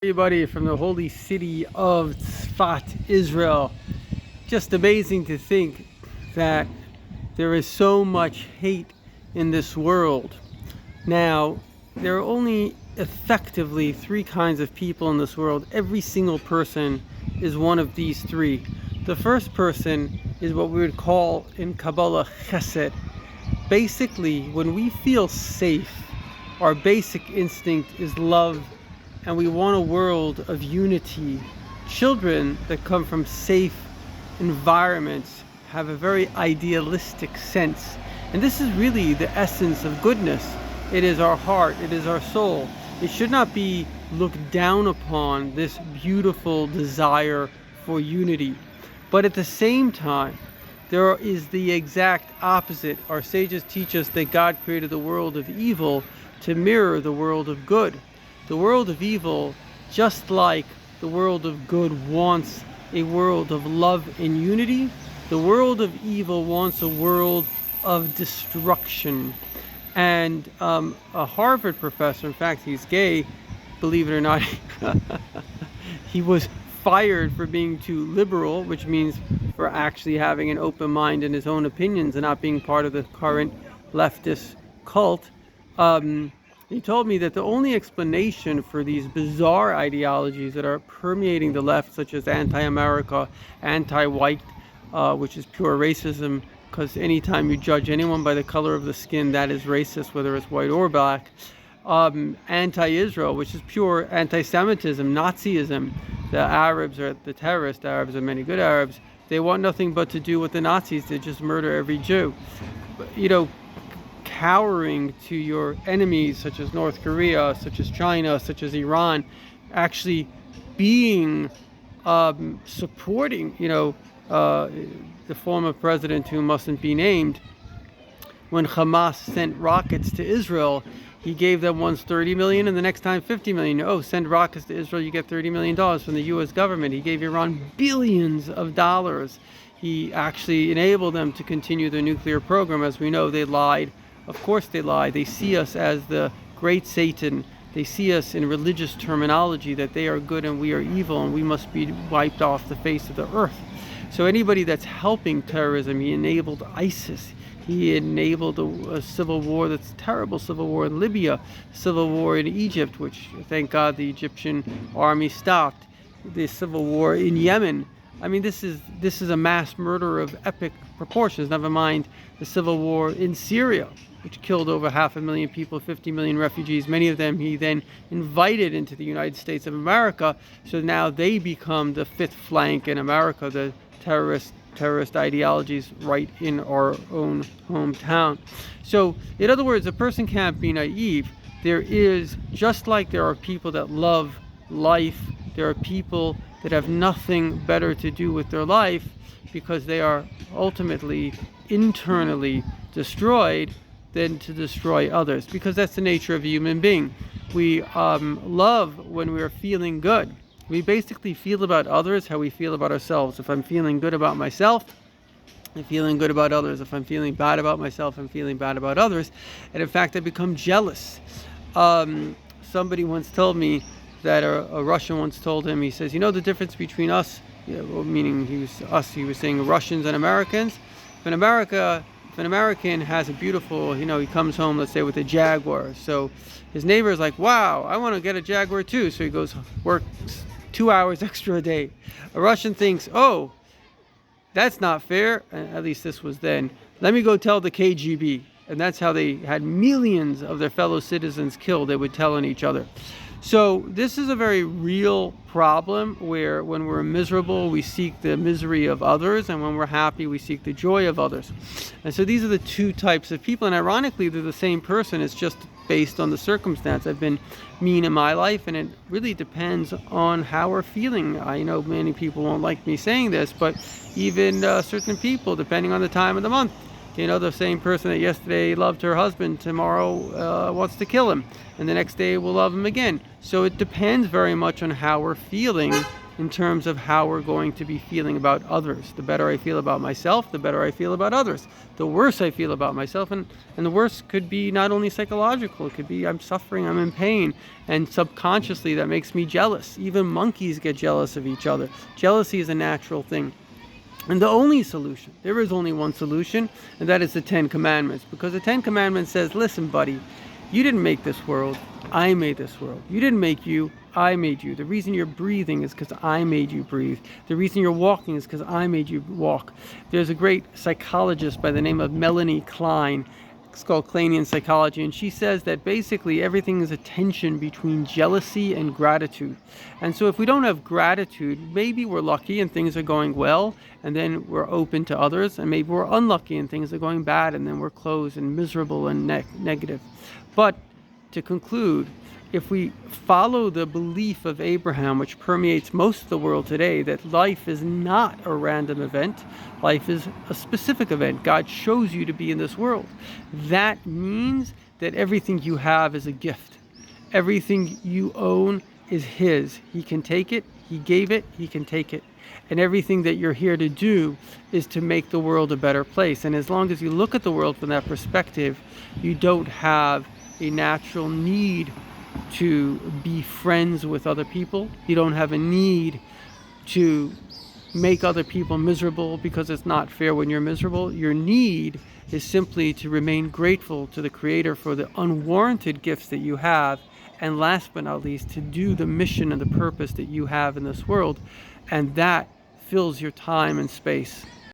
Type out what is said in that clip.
Everybody from the holy city of Tzfat, Israel. Just amazing to think that there is so much hate in this world. Now, there are only effectively three kinds of people in this world. Every single person is one of these three. The first person is what we would call in Kabbalah chesed. Basically, when we feel safe, our basic instinct is love, and we want a world of unity. Children that come from safe environments have a very idealistic sense. And this is really the essence of goodness. It is our heart, it is our soul. It should not be looked down upon, this beautiful desire for unity. But at the same time, there is the exact opposite. Our sages teach us that God created the world of evil to mirror the world of good. The world of evil, just like the world of good, wants a world of love and unity. The world of evil wants a world of destruction. And a Harvard professor, in fact, he's gay, believe it or not, he was fired for being too liberal, which means for actually having an open mind in his own opinions and not being part of the current leftist cult. He told me that the only explanation for these bizarre ideologies that are permeating the left, such as anti-America, anti-white, which is pure racism, because anytime you judge anyone by the color of the skin, that is racist, whether it's white or black. Anti-Israel, which is pure anti-Semitism, Nazism. The Arabs are the terrorists. The Arabs are many good Arabs. They want nothing but to do with the Nazis. They just murder every Jew. You know, cowering to your enemies, such as North Korea, such as China, such as Iran, actually being supporting, the former president who mustn't be named. When Hamas sent rockets to Israel, he gave them once 30 million and the next time 50 million. Oh, send rockets to Israel, you get $30 million from the US government. He gave Iran billions of dollars. He actually enabled them to continue their nuclear program. As we know, they lied. Of course they lie. They see us as the great Satan. They see us in religious terminology that they are good and we are evil and we must be wiped off the face of the earth. So anybody that's helping terrorism, he enabled ISIS. He enabled a civil war, that's a terrible civil war in Libya, civil war in Egypt, which thank God the Egyptian army stopped, the civil war in Yemen. I mean, this is a mass murder of epic proportions, never mind the civil war in Syria, which killed over 500,000 people, 50 million refugees. Many of them he then invited into the United States of America. So now they become the fifth flank in America, the terrorist ideologies right in our own hometown. So in other words, a person can't be naive. There is, just like there are people that love life, there are people that have nothing better to do with their life because they are ultimately internally destroyed than to destroy others, because that's the nature of a human being. We love when we are feeling good. We basically feel about others how we feel about ourselves. If I'm feeling good about myself, I'm feeling good about others. If I'm feeling bad about myself, I'm feeling bad about others. And in fact, I become jealous. Somebody once told me that a Russian once told him, he says, you know the difference between us, meaning he was saying Russians and Americans. If an American has a beautiful, he comes home, let's say, with a Jaguar. So his neighbor is like, wow, I want to get a Jaguar too. So he goes, works 2 hours extra a day. A Russian thinks, oh, that's not fair. At least this was then. Let me go tell the KGB. And that's how they had millions of their fellow citizens killed. They would tell on each other. So this is a very real problem where when we're miserable, we seek the misery of others, and when we're happy, we seek the joy of others. And so these are the two types of people, and ironically, they're the same person. It's just based on the circumstance. I've been mean in my life, and it really depends on how we're feeling. I know many people won't like me saying this, but even certain people, depending on the time of the month, the same person that yesterday loved her husband, tomorrow wants to kill him, and the next day will love him again. So it depends very much on how we're feeling in terms of how we're going to be feeling about others. The better I feel about myself, the better I feel about others. The worse I feel about myself, and the worse could be not only psychological, it could be I'm suffering, I'm in pain, and subconsciously that makes me jealous. Even monkeys get jealous of each other. Jealousy is a natural thing. And the only solution, there is only one solution, and that is the Ten Commandments. Because the Ten Commandments says, listen, buddy, you didn't make this world, I made this world. You didn't make you, I made you. The reason you're breathing is because I made you breathe. The reason you're walking is because I made you walk. There's a great psychologist by the name of Melanie Klein. It's called Kleinian psychology, and she says that basically everything is a tension between jealousy and gratitude. And so if we don't have gratitude, maybe we're lucky and things are going well, and then we're open to others, and maybe we're unlucky and things are going bad, and then we're closed and miserable and negative. But to conclude, if we follow the belief of Abraham, which permeates most of the world today, that life is not a random event, life is a specific event. God shows you to be in this world. That means that everything you have is a gift. Everything you own is His. He can take it, He gave it, He can take it. And everything that you're here to do is to make the world a better place. And as long as you look at the world from that perspective, you don't have a natural need to be friends with other people. You don't have a need to make other people miserable because it's not fair when you're miserable. Your need is simply to remain grateful to the Creator for the unwarranted gifts that you have, and last but not least, to do the mission and the purpose that you have in this world, and that fills your time and space.